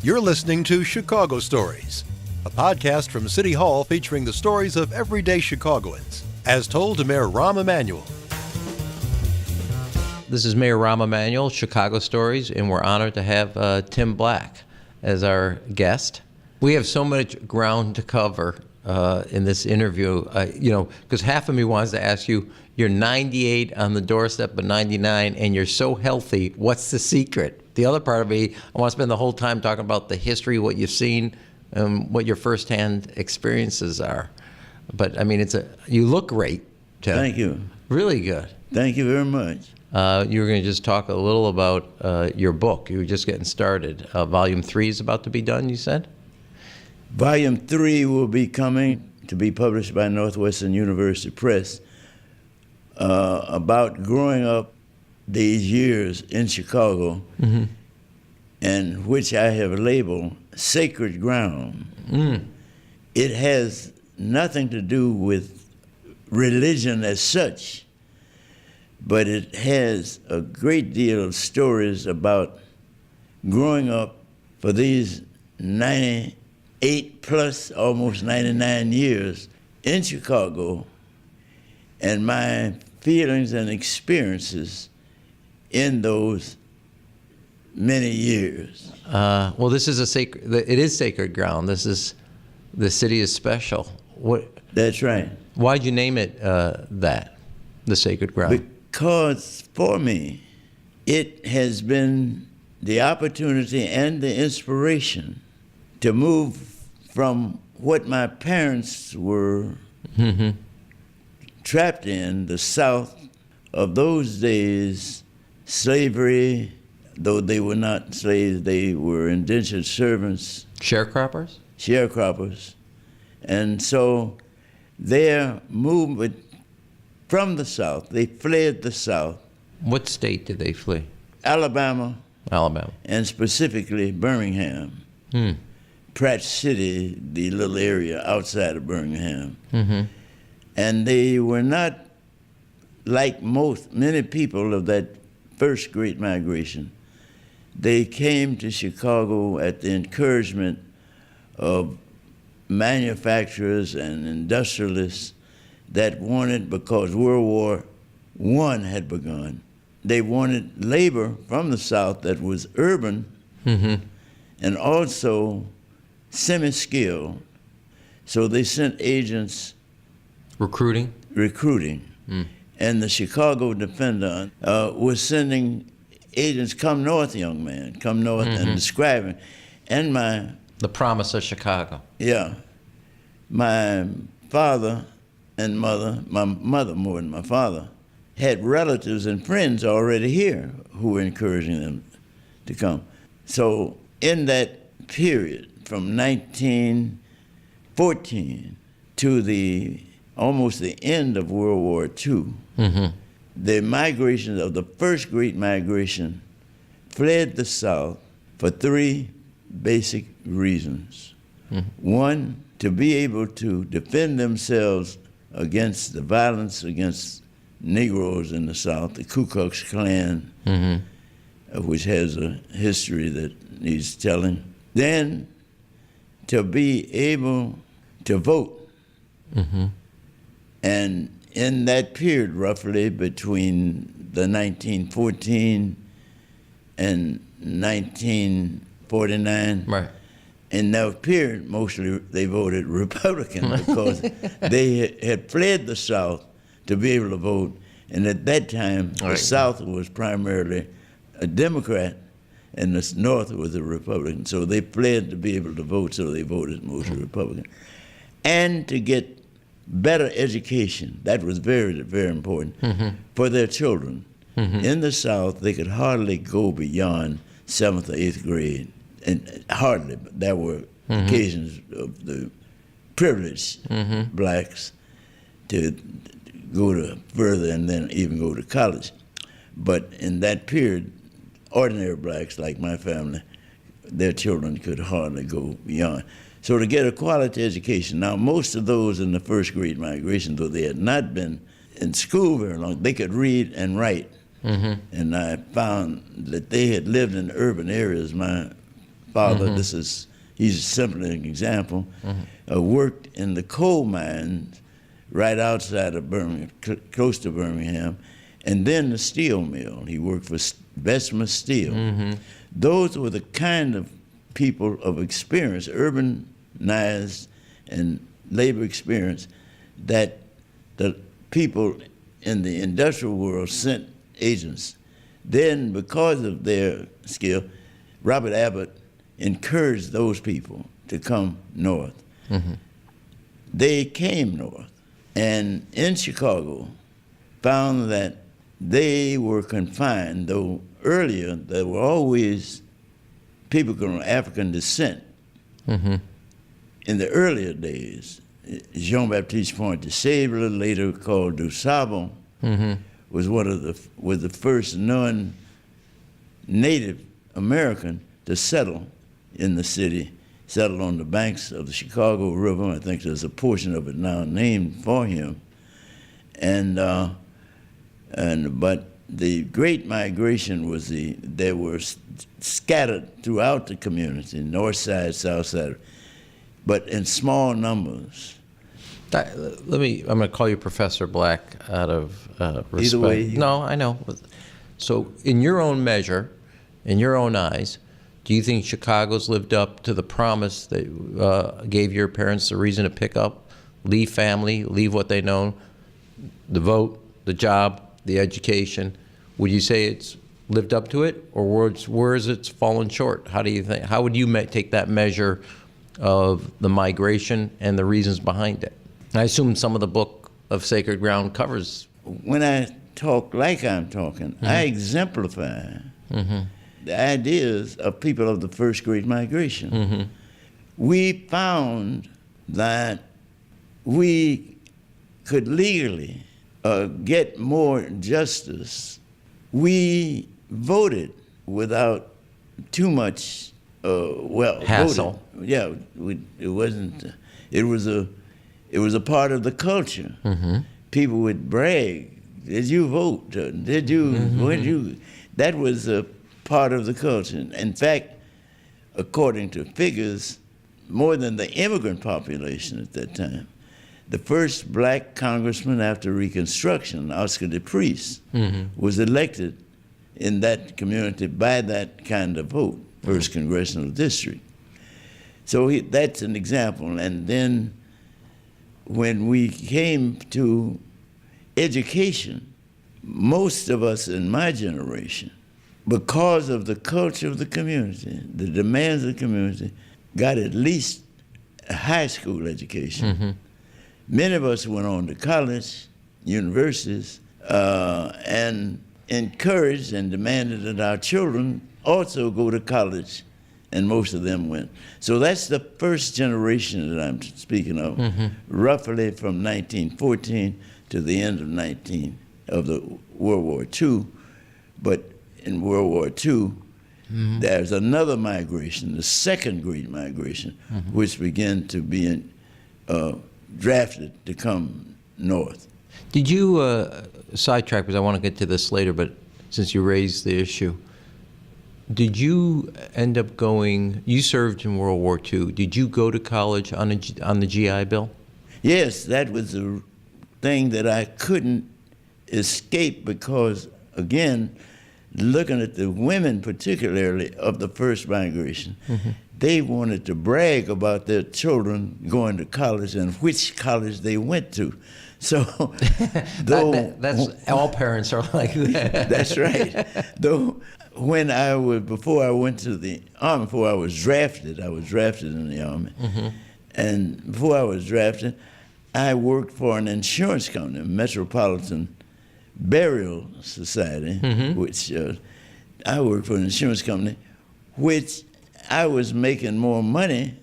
You're listening to Chicago Stories, a podcast from City Hall featuring the stories of everyday Chicagoans, as told to Mayor Rahm Emanuel. This is Mayor Rahm Emanuel, Chicago Stories, and we're honored to have Tim Black as our guest. We have so much ground to cover in this interview, because half of me wants to ask you, you're 98 on the doorstep of 99, and you're so healthy. What's the secret? The other part of me, I want to spend the whole time talking about the history, what you've seen, what your firsthand experiences are. But I mean, you look great, Tim. Thank you. Really good. Thank you very much. You were going to just talk a little about your book. You were just getting started. Volume 3 is about to be done, you said? Volume 3 will be coming to be published by Northwestern University Press about growing up these years in Chicago, and which I have labeled Sacred Ground. It has nothing to do with religion as such, but it has a great deal of stories about growing up for these 98 plus, almost 99 years in Chicago, and my feelings and experiences in those many years. Well, this is it is sacred ground. The city is special. That's right. Why'd you name it that, the sacred ground? Because for me, it has been the opportunity and the inspiration to move from what my parents were trapped in, the South of those days, slavery, though they were not slaves, they were indentured servants. Sharecroppers? Sharecroppers. And so their movement from the South, they fled the South. What state did they flee? Alabama. Alabama. And specifically Birmingham. Pratt City, the little area outside of Birmingham. And they were not like many people of that first Great Migration. They came to Chicago at the encouragement of manufacturers and industrialists that wanted, because World War I had begun, they wanted labor from the South that was urban and also semi-skilled. So they sent agents recruiting. And the Chicago Defender was sending agents, come north, young man, come north, and describing. And the promise of Chicago. Yeah. My father and mother, my mother more than my father, had relatives and friends already here who were encouraging them to come. So in that period, from 1914 to almost the end of World War II, the migration of the first Great Migration fled the South for 3 basic reasons. One, to be able to defend themselves against the violence against Negroes in the South, the Ku Klux Klan, which has a history that needs telling. Then, to be able to vote. And in that period, roughly between the 1914 and 1949, right. In that period, mostly they voted Republican because they had fled the South to be able to vote. And at that time, the South was primarily a Democrat and the North was a Republican. So they fled to be able to vote, so they voted mostly Republican. And to get better education, that was very, very important for their children. In the South, they could hardly go beyond 7th or 8th grade. And hardly, but there were occasions of the privileged blacks to go to further and then even go to college. But in that period, ordinary blacks like my family, their children could hardly go beyond. So to get a quality education, now most of those in the first Great Migration, though they had not been in school very long, they could read and write. And I found that they had lived in urban areas. My father, he's simply an example, worked in the coal mines right outside of Birmingham, close to Birmingham, and then the steel mill. He worked for Bessemer Steel. Those were the kind of people of experience, urbanized and labor experience, that the people in the industrial world sent agents. Then, because of their skill, Robert Abbott encouraged those people to come north. They came north, and in Chicago, found that they were confined, though earlier there were always people of African descent. In the earlier days, Jean-Baptiste Pointe-de-Sable, later called DuSable, was the first non-native American to settle in the city, settled on the banks of the Chicago River. I think there's a portion of it now named for him. But the Great Migration was they were scattered throughout the community, north side, south side, but in small numbers. I'm going to call you Professor Black out of respect. Either way. No, I know. So in your own measure, in your own eyes, do you think Chicago's lived up to the promise that gave your parents the reason to pick up, leave family, leave what they know, the vote, the job, the education? Would you say it's lived up to it, or where is it fallen short? How do you think? How would you take that measure of the migration and the reasons behind it? I assume some of the book of Sacred Ground covers. When I talk like I'm talking, I exemplify the ideas of people of the first Great Migration. We found that we could legally get more justice. We voted without too much hassle. Voted. Yeah, it wasn't. It was a part of the culture. People would brag. Did you vote? Did you? When you? That was a part of the culture. In fact, according to figures, more than the immigrant population at that time, the first black congressman after Reconstruction, Oscar De Priest, was elected in that community by that kind of vote, first congressional district. So that's an example. And then when we came to education, most of us in my generation, because of the culture of the community, the demands of the community, got at least a high school education. Many of us went on to college, universities, and encouraged and demanded that our children also go to college, and most of them went. So that's the first generation that I'm speaking of, roughly from 1914 to the end of the World War II. But in World War II, there's another migration, the second Great Migration, which began to be drafted to come north. Did you, sidetrack, because I want to get to this later, but since you raised the issue, did you end up going, you served in World War II, did you go to college on the GI Bill? Yes, that was a thing that I couldn't escape because, again, looking at the women particularly of the first migration, they wanted to brag about their children going to college and which college they went to. So, that's all parents are like that. That's right. Though, before I went to the Army, before I was drafted in the Army, and before I was drafted, I worked for an insurance company, Metropolitan Burial Society, which I worked for an insurance company, which I was making more money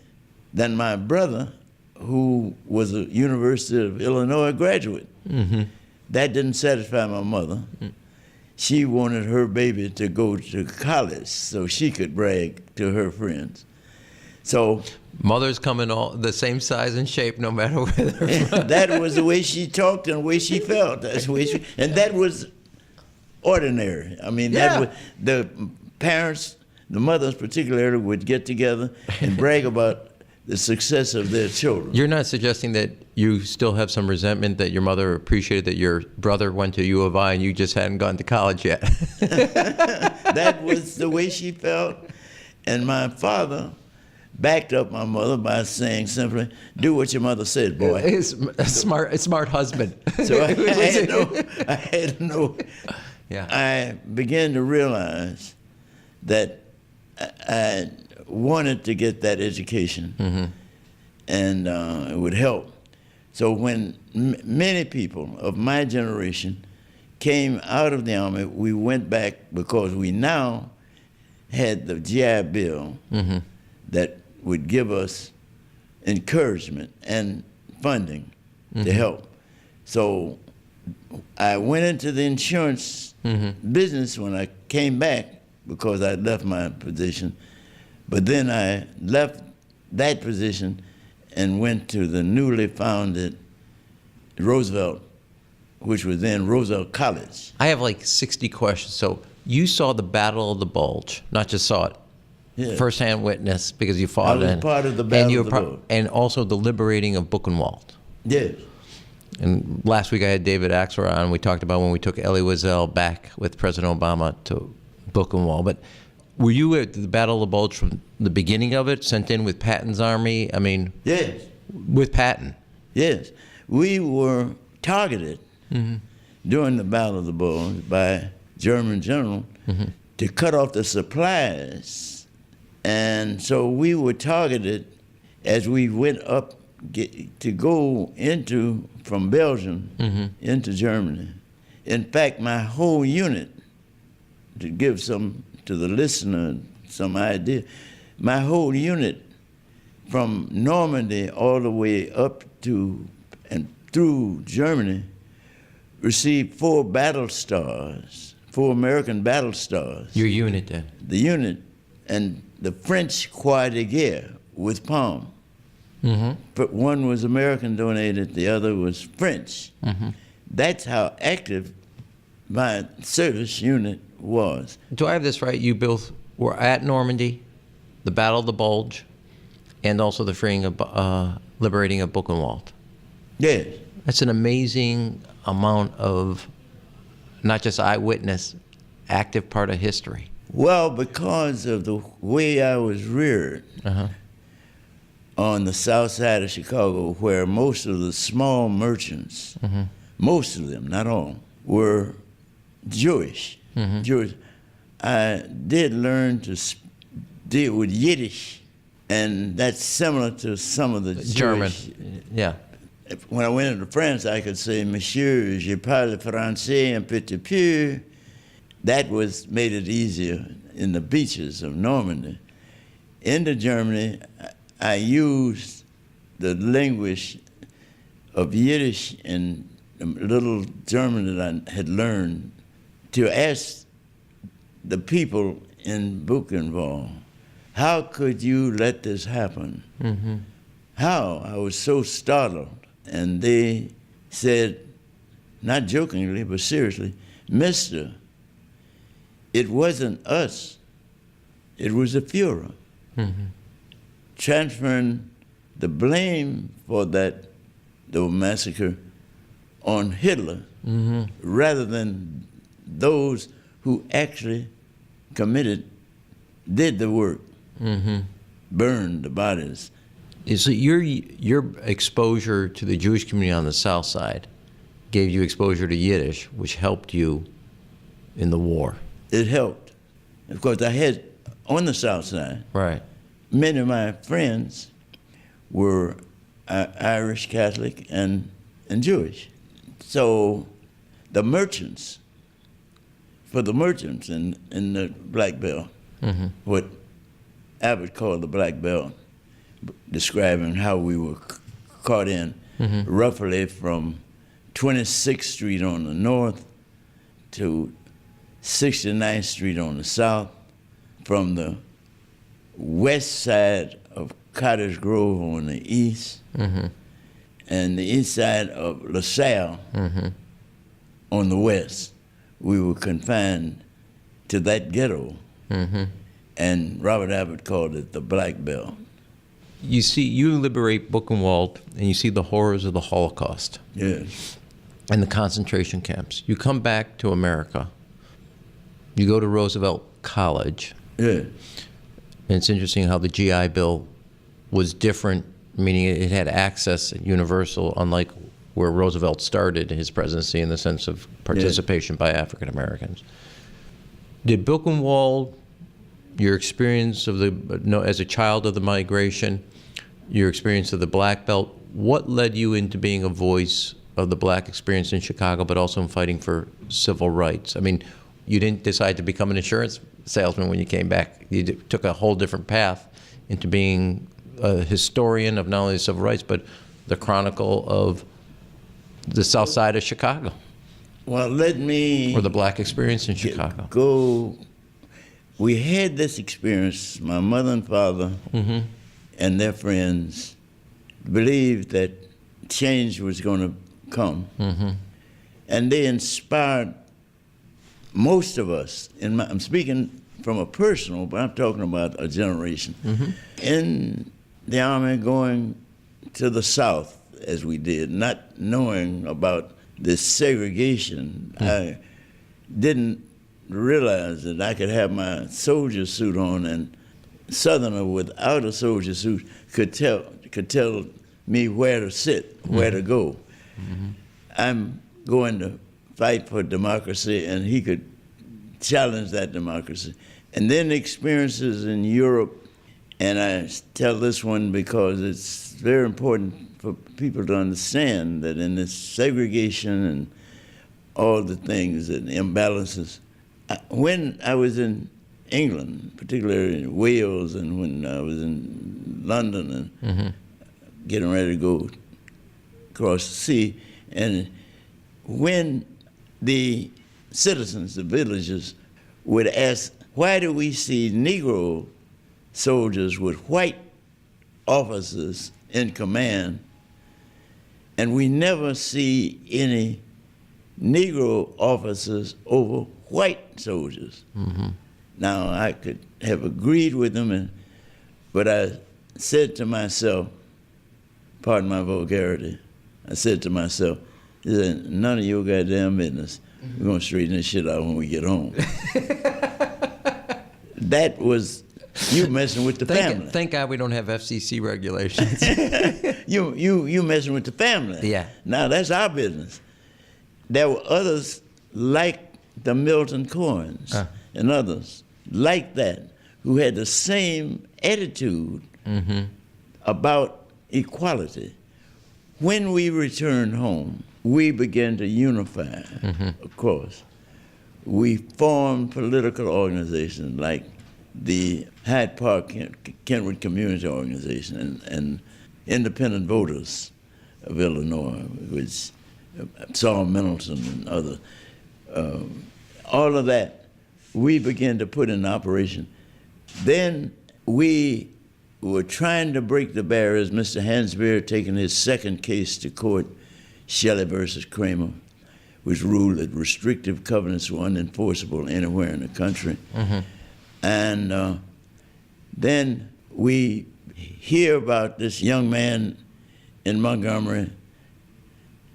than my brother, who was a University of Illinois graduate. That didn't satisfy my mother. She wanted her baby to go to college so she could brag to her friends. So mothers come in all the same size and shape, no matter where they're from. That was the way she talked and the way she felt. That's the way and that was ordinary. I mean, that was, the parents the mothers particularly would get together and brag about the success of their children. You're not suggesting that you still have some resentment that your mother appreciated that your brother went to U of I and you just hadn't gone to college yet? That was the way she felt. And my father backed up my mother by saying simply, do what your mother said, boy. It's a smart husband. So I had no, Yeah. I began to realize that I wanted to get that education, and it would help. So when many people of my generation came out of the Army, we went back because we now had the GI Bill that would give us encouragement and funding to help. So I went into the insurance business when I came back because I left my position. But then I left that position and went to the newly founded Roosevelt, which was then Roosevelt College. I have like 60 questions. So you saw the Battle of the Bulge, not just saw it, Yeah. firsthand witness because you fought I was in. part of the Battle of the Bulge. And also the liberating of Buchenwald. Yes. And last week I had David Axelrod on. We talked about when we took Elie Wiesel back with President Obama to Buchenwald. But were you at the Battle of the Bulge from the beginning of it, sent in with Patton's army? I mean, Yes. with Patton. Yes. We were targeted during the Battle of the Bulge by German general to cut off the supplies. And so we were targeted as we went up to go from Belgium into Germany. In fact, my whole unit, to give to the listener some idea, my whole unit from Normandy all the way up to and through Germany received 4 battle stars, 4 American battle stars. Your unit then? The unit and the French Croix de Guerre with Palm. But one was American donated, the other was French. That's how active my service unit was. Do I have this right? You both were at Normandy, the Battle of the Bulge, and also the liberating of Buchenwald. Yes. That's an amazing amount of not just eyewitness, active part of history. Well, because of the way I was reared on the south side of Chicago, where most of the small merchants, most of them, not all, were Jewish. Jewish. I did learn to deal with Yiddish, and that's similar to some of the German. Jewish. Yeah. When I went into France, I could say, Monsieur, je parle français un petit peu. That made it easier in the beaches of Normandy. Into Germany, I used the language of Yiddish and a little German that I had learned to ask the people in Buchenwald, how could you let this happen? How? I was so startled. And they said, not jokingly, but seriously, Mister, it wasn't us, it was the Fuhrer. Transferring the blame for the massacre on Hitler rather than those who actually did the work, burned the bodies. So your exposure to the Jewish community on the South Side gave you exposure to Yiddish, which helped you in the war. It helped. Of course, I had, on the South Side, Right. many of my friends were Irish, Catholic, and Jewish. So the merchants, for the merchants in the Black Belt, what Abbott called the Black Belt, describing how we were caught in roughly from 26th Street on the north to 69th Street on the south, from the west side of Cottage Grove on the east, and the east side of LaSalle on the west. We were confined to that ghetto. and Robert Abbott called it the Black Belt. You liberate Buchenwald, and you see the horrors of the Holocaust. Yes. And the concentration camps. You come back to America. You go to Roosevelt College. Yeah. And it's interesting how the GI Bill was different, meaning it had access universal, unlike where Roosevelt started his presidency in the sense of participation by African Americans. Did Buchenwald, your experience of as a child of the migration, your experience of the Black Belt, what led you into being a voice of the Black experience in Chicago, but also in fighting for civil rights? I mean, you didn't decide to become an insurance salesman when you came back. You took a whole different path into being a historian of not only civil rights, but the chronicle of the South Side of Chicago. Well, let me... Or the Black experience in Chicago. We had this experience. My mother and father and their friends believed that change was going to come. And they inspired most of us. I'm speaking from a personal, but I'm talking about a generation. In the Army, going to the South, as we did, not knowing about this segregation. I didn't realize that I could have my soldier suit on, and Southerner without a soldier suit could tell me where to sit, where to go. I'm going to fight for democracy, and he could challenge that democracy. And then experiences in Europe, and I tell this one because it's very important for people to understand that in this segregation and all the things and imbalances, when I was in England, particularly in Wales, and when I was in London and getting ready to go across the sea, and when the citizens, the villagers, would ask, why do we see Negro soldiers with white officers in command, and we never see any Negro officers over white soldiers? Now, I could have agreed with them, but I said to myself, pardon my vulgarity, I said to myself, none of your goddamn business. We're going to straighten this shit out when we get home. That was you messing with the family. Thank God we don't have FCC regulations. you messing with the family. Yeah. Now, that's our business. There were others like the Milton Cohens and others like that who had the same attitude about equality. When we returned home, we began to unify, of course. We formed political organizations like the Hyde Park Kentwood Community Organization and Independent Voters of Illinois, which Saul Middleton and others. All of that, we began to put in operation. Then we were trying to break the barriers. Mr. Hansberry taking his second case to court, Shelley versus Kramer, which ruled that restrictive covenants were unenforceable anywhere in the country. And then we hear about this young man in Montgomery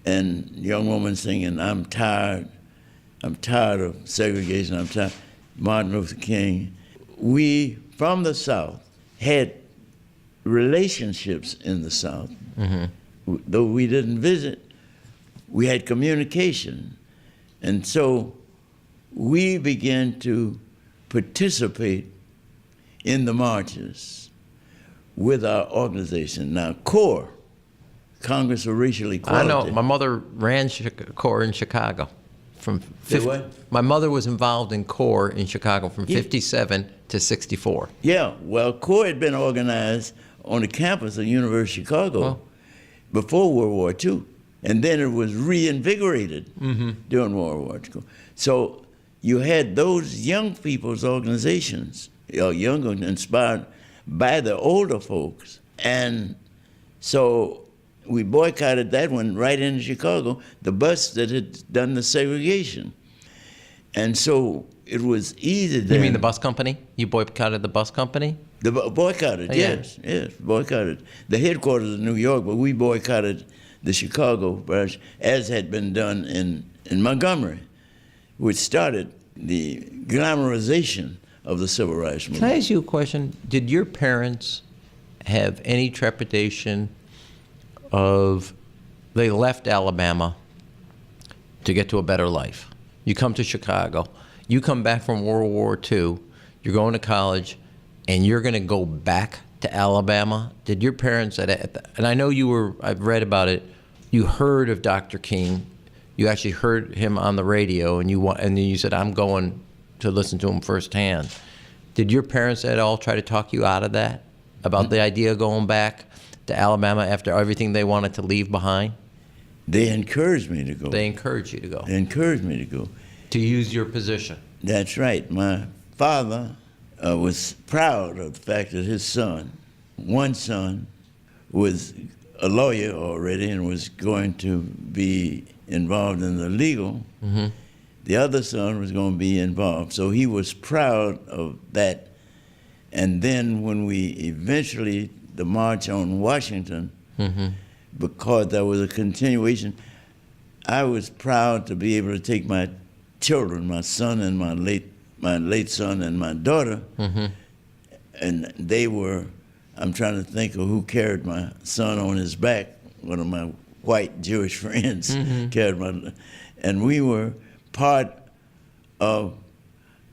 and young woman singing, I'm tired of segregation, I'm tired. Martin Luther King. We, from the South, had relationships in the South. Though we didn't visit, we had communication. And so we began to participate in the marches with our organization. Now, CORE, Congress of Racial Equality. I know. My mother ran CORE in Chicago. My mother was involved in CORE in Chicago from 57 to 64. Yeah, well, CORE had been organized on the campus of University of Chicago before World War II. And then it was reinvigorated during World War II. So you had those young people's organizations, younger, inspired by the older folks. And so we boycotted that one right into Chicago, the bus that had done the segregation. And so it was easy then. You mean the bus company? You boycotted the bus company? Boycotted, yes, boycotted. The headquarters in New York, but we boycotted the Chicago branch, as had been done in Montgomery, which started the glamorization of the civil rights movement. Can I ask you a question? Did your parents have any trepidation of they left Alabama to get to a better life? You come to Chicago, you come back from World War II, you're going to college, and you're going to go back to Alabama? Did your parents, and I know I've read about it, you heard of Dr. King, you actually heard him on the radio, and then you said, I'm going to listen to him firsthand. Did your parents at all try to talk you out of that, about the idea of going back to Alabama after everything they wanted to leave behind? They encouraged me to go. They encouraged you to go. They encouraged me to go. To use your position. That's right. My father was proud of the fact that his son, one son, was a lawyer already and was going to be involved in the legal. Mm-hmm. The other son was going to be involved. So he was proud of that. And then when we eventually, the March on Washington, mm-hmm. because there was a continuation, I was proud to be able to take my children, my son and my late son and my daughter, mm-hmm. and they were, I'm trying to think of who carried my son on his back. One of my white Jewish friends mm-hmm. carried my, and we were part of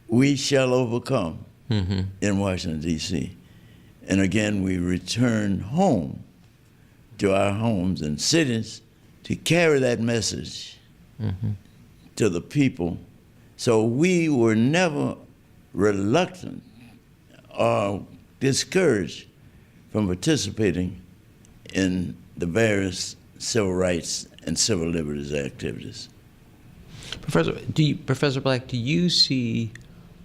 We Shall Overcome mm-hmm. in Washington, D.C. And again, we returned home to our homes and cities to carry that message mm-hmm. to the people. So we were never reluctant or discouraged from participating in the various civil rights and civil liberties activities. Professor Black, do you see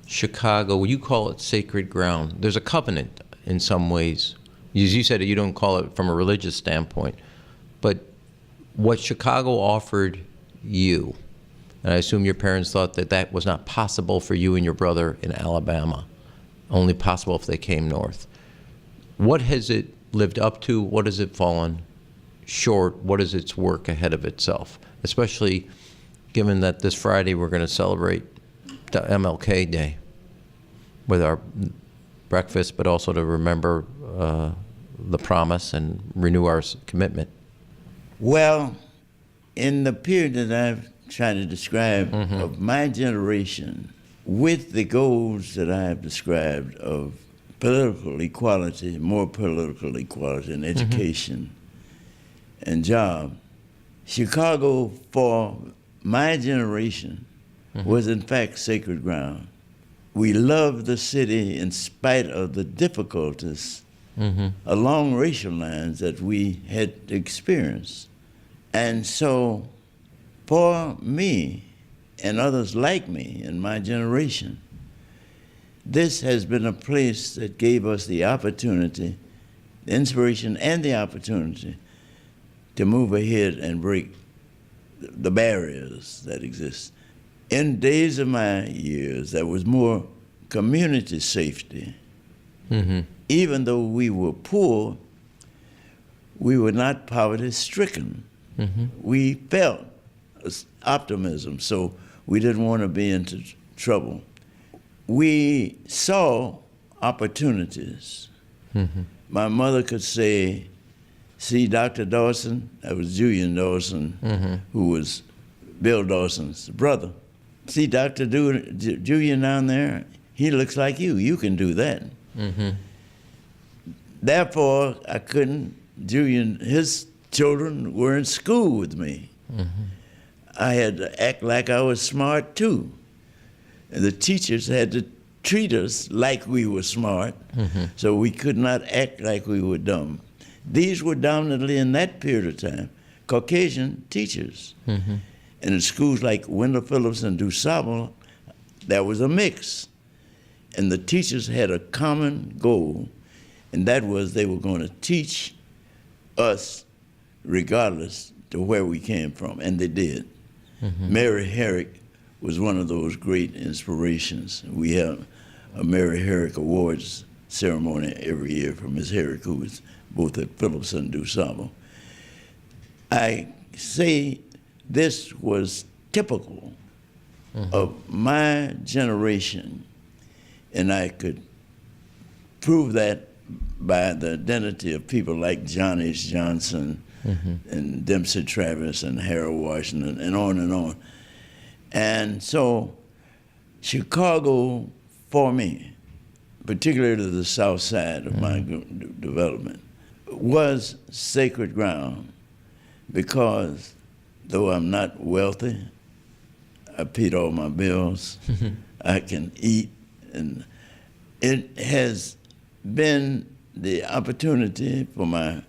Chicago, you call it sacred ground? There's a covenant in some ways. As you said, you don't call it from a religious standpoint, but what Chicago offered you, and I assume your parents thought that that was not possible for you and your brother in Alabama, only possible if they came north. What has it lived up to? What has it fallen short? What is its work ahead of itself? Especially given that this Friday we're going to celebrate the MLK Day with our breakfast, but also to remember the promise and renew our commitment. Well, in the period that I've tried to describe mm-hmm. of my generation, with the goals that I have described of political equality, more political equality in education mm-hmm. and job, Chicago for my generation mm-hmm. was in fact sacred ground. We loved the city in spite of the difficulties mm-hmm. along racial lines that we had experienced. And so for me and others like me in my generation, this has been a place that gave us the opportunity, the inspiration and the opportunity to move ahead and break the barriers that exist. In days of my years, there was more community safety. Mm-hmm. Even though we were poor, we were not poverty-stricken. Mm-hmm. We felt optimism, so we didn't want to be into trouble. We saw opportunities. Mm-hmm. My mother could say, see Dr. Dawson? That was Julian Dawson, mm-hmm. who was Bill Dawson's brother. See Dr. Julian down there? He looks like you. You can do that. Mm-hmm. Therefore, I couldn't. Julian, his children were in school with me. Mm-hmm. I had to act like I was smart too. And the teachers had to treat us like we were smart, mm-hmm. so we could not act like we were dumb. These were dominantly, in that period of time, Caucasian teachers. Mm-hmm. And in schools like Wendell Phillips and DuSable, there was a mix. And the teachers had a common goal, and that was they were going to teach us regardless to where we came from, and they did. Mm-hmm. Mary Herrick was one of those great inspirations. We have a Mary Herrick Awards ceremony every year for Miss Herrick, who was both at Phillips and DuSable. I say this was typical of my generation, and I could prove that by the identity of people like John H. Johnson and Dempsey Travis and Harold Washington and on and on. And so Chicago, for me, particularly the south side of my development, was sacred ground because though I'm not wealthy, I paid all my bills, I can eat, and it has been the opportunity for my,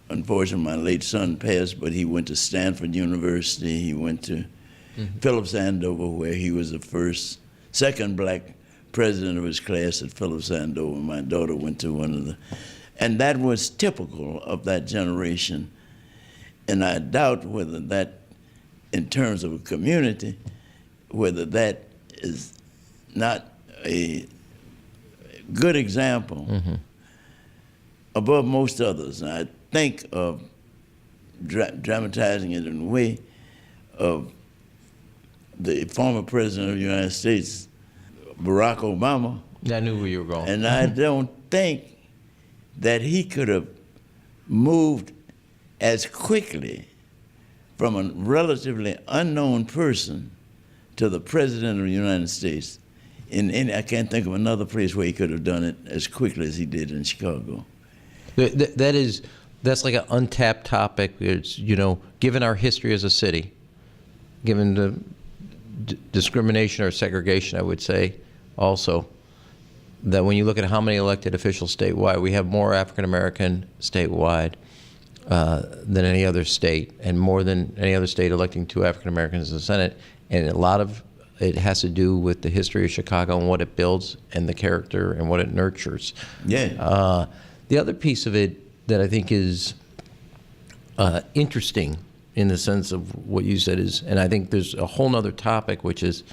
unfortunately, my late son passed, but he went to Stanford University, he went to Phillips Andover, where he was the second black president of his class at Phillips Andover. My daughter went to one of the, and that was typical of that generation. And I doubt whether that, in terms of a community, whether that is not a good example above most others. And I think of dramatizing it in a way of the former president of the United States, Barack Obama. I knew where you were going. And I don't think that he could have moved as quickly from a relatively unknown person to the president of the United States. I can't think of another place where he could have done it as quickly as he did in Chicago. That's like an untapped topic. It's, given our history as a city, given the discrimination or segregation, I would say, also, that when you look at how many elected officials statewide, we have more African American statewide than any other state, and more than any other state electing 2 African Americans in the Senate. And a lot of it has to do with the history of Chicago and what it builds and the character and what it nurtures. Yeah. The other piece of it that I think is interesting in the sense of what you said is, and I think there's a whole nother topic, which is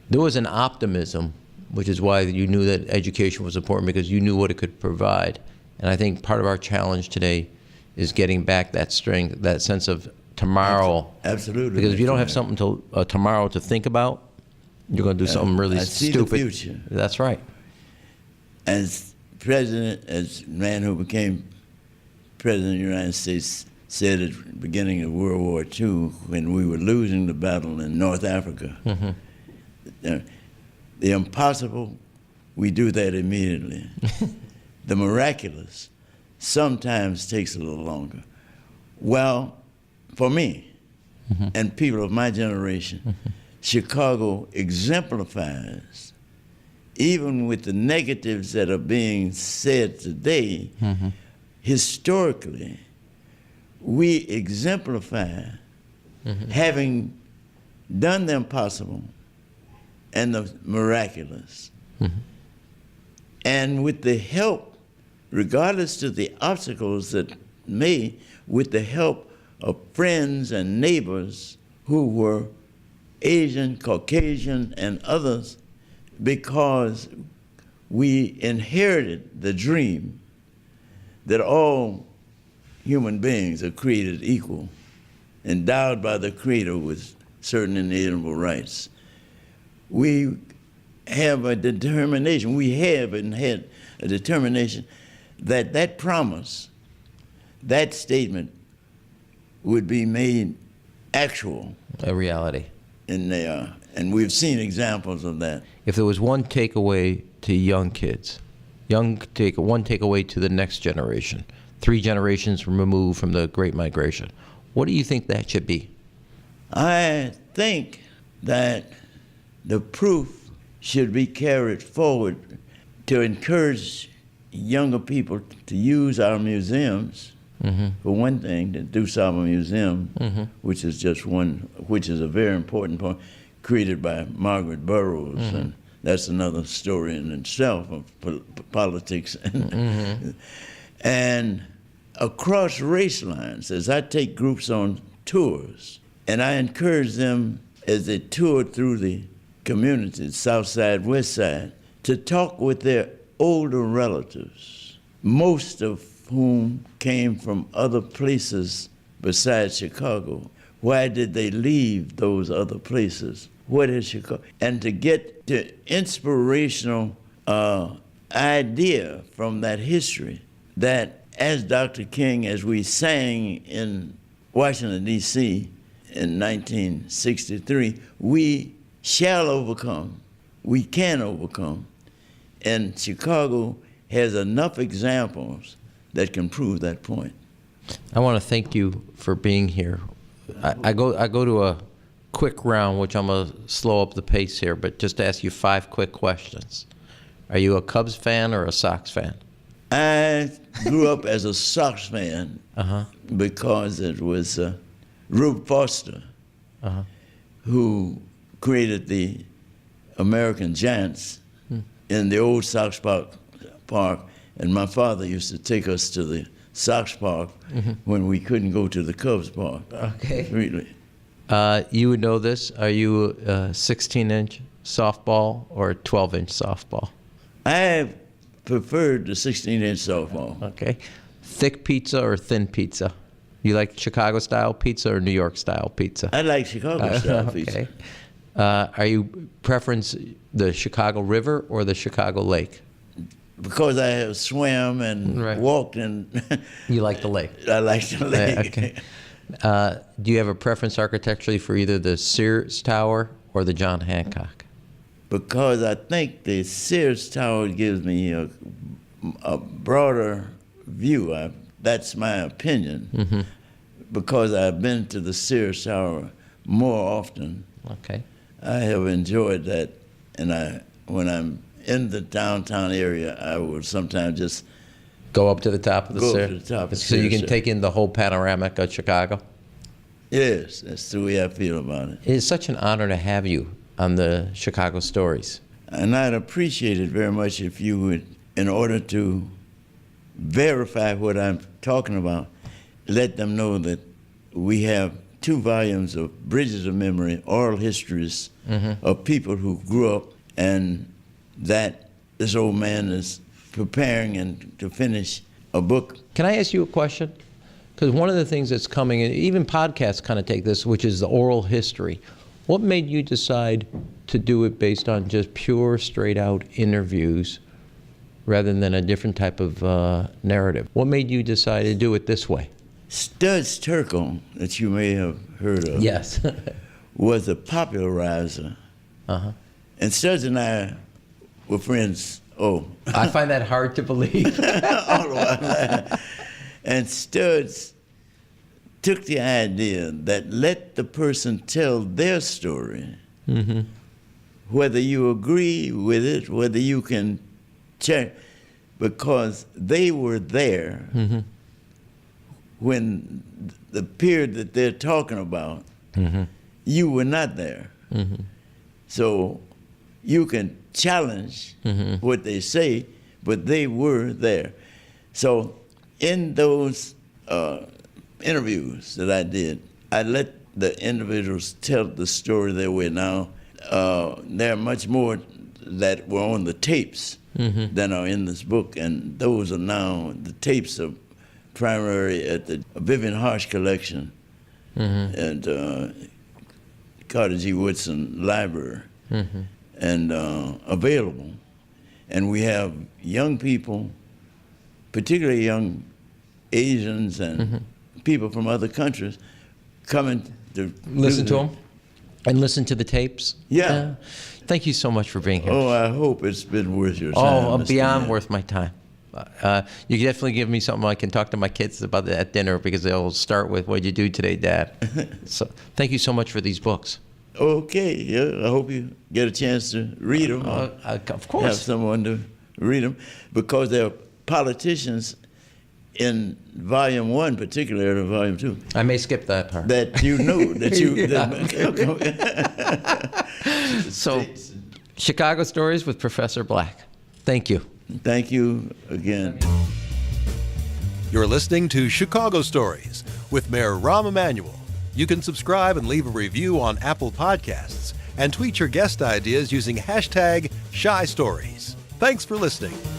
there was an optimism, which is why you knew that education was important, because you knew what it could provide. And I think part of our challenge today is getting back that strength, that sense of tomorrow. Absolutely. Because if you don't have something tomorrow to think about, you're going to do something really stupid. I see the future. That's right. As president, as man who became president of the United States said at the beginning of World War II, when we were losing the battle in North Africa, the impossible, we do that immediately. The miraculous sometimes takes a little longer. Well, for me and people of my generation, Chicago exemplifies, even with the negatives that are being said today, historically, we exemplify having done the impossible and the miraculous. And with the help, regardless of the obstacles that may, with the help of friends and neighbors who were Asian, Caucasian, and others, because we inherited the dream that all human beings are created equal, endowed by the Creator with certain inalienable rights. We have a determination, we have and had a determination that that promise, that statement would be made actual. A reality. And we've seen examples of that. If there was one takeaway to young kids, one takeaway to the next generation, 3 generations removed from the Great Migration, what do you think that should be? I think that the proof should be carried forward to encourage younger people to use our museums. For one thing, the DuSable Museum, which is a very important point, created by Margaret Burroughs, and that's another story in itself of politics. And across race lines, as I take groups on tours, and I encourage them as they toured through the community, South Side, West Side, to talk with their older relatives, most of whom came from other places besides Chicago. Why did they leave those other places? What is Chicago? And to get the inspirational idea from that history that, as Dr. King, as we sang in Washington, D.C. in 1963, we shall overcome, we can overcome. And Chicago has enough examples that can prove that point. I want to thank you for being here. I go to a quick round, which I'm going to slow up the pace here, but just ask you 5 quick questions. Are you a Cubs fan or a Sox fan? I grew up as a Sox fan because it was Rube Foster who created the American Giants in the old Sox Park, and my father used to take us to the Sox Park when we couldn't go to the Cubs Park. Okay. Really. You would know this. Are you a 16-inch softball or a 12-inch softball? I preferred the 16-inch softball. Okay. Thick pizza or thin pizza? You like Chicago-style pizza or New York-style pizza? I like Chicago-style pizza. Okay. Are you preference the Chicago River or the Chicago Lake? Because I have swam and walked, and You like the lake? I like the lake. Okay. Do you have a preference architecturally for either the Sears Tower or the John Hancock? Because I think the Sears Tower gives me a broader view. That's my opinion. Because I've been to the Sears Tower more often. Okay. I have enjoyed that, and when I'm in the downtown area, I will sometimes just go up to the top of the Sears. Go to the top of so you can Sears. take in the whole panoramic of Chicago. Yes, that's the way I feel about it. It is such an honor to have you on the Chicago Stories. And I'd appreciate it very much if you would, in order to verify what I'm talking about, let them know that we have 2 volumes of Bridges of Memory, oral histories of people who grew up, and that this old man is preparing and to finish a book. Can I ask you a question? Because one of the things that's coming, and even podcasts kind of take this, which is the oral history. What made you decide to do it based on just pure, straight-out interviews rather than a different type of narrative? What made you decide to do it this way? Studs Terkel, that you may have heard of, Yes. was a popularizer. And Studs and I were friends. I find that hard to believe. All the while. And Studs took the idea that let the person tell their story, whether you agree with it, whether you can check, because they were there when the period that they're talking about, you were not there. So you can challenge what they say, but they were there. So in those interviews that I did, I let the individuals tell the story their way. Now, there are much more that were on the tapes than are in this book, and those are now, the tapes are primarily at the Vivian Harsh collection and Carter G. Woodson Library, and available. And we have young people, particularly young Asians and people from other countries, coming to Listen to them and listen to the tapes. Yeah. Thank you so much for being here. Oh, I hope it's been worth your time. Oh, Mr. beyond Man. worth my time. You can definitely give me something I can talk to my kids about at dinner, because they'll start with, "What'd you do today, Dad?" So thank you so much for these books. Okay, yeah, I hope you get a chance to read them. Of course. Have someone to read them, because there are politicians in Volume 1, particularly in Volume 2, I may skip that part. that you know, that you... So, Chicago Stories with Professor Black. Thank you. Thank you again. You're listening to Chicago Stories with Mayor Rahm Emanuel. You can subscribe and leave a review on Apple Podcasts and tweet your guest ideas using hashtag ShyStories. Thanks for listening.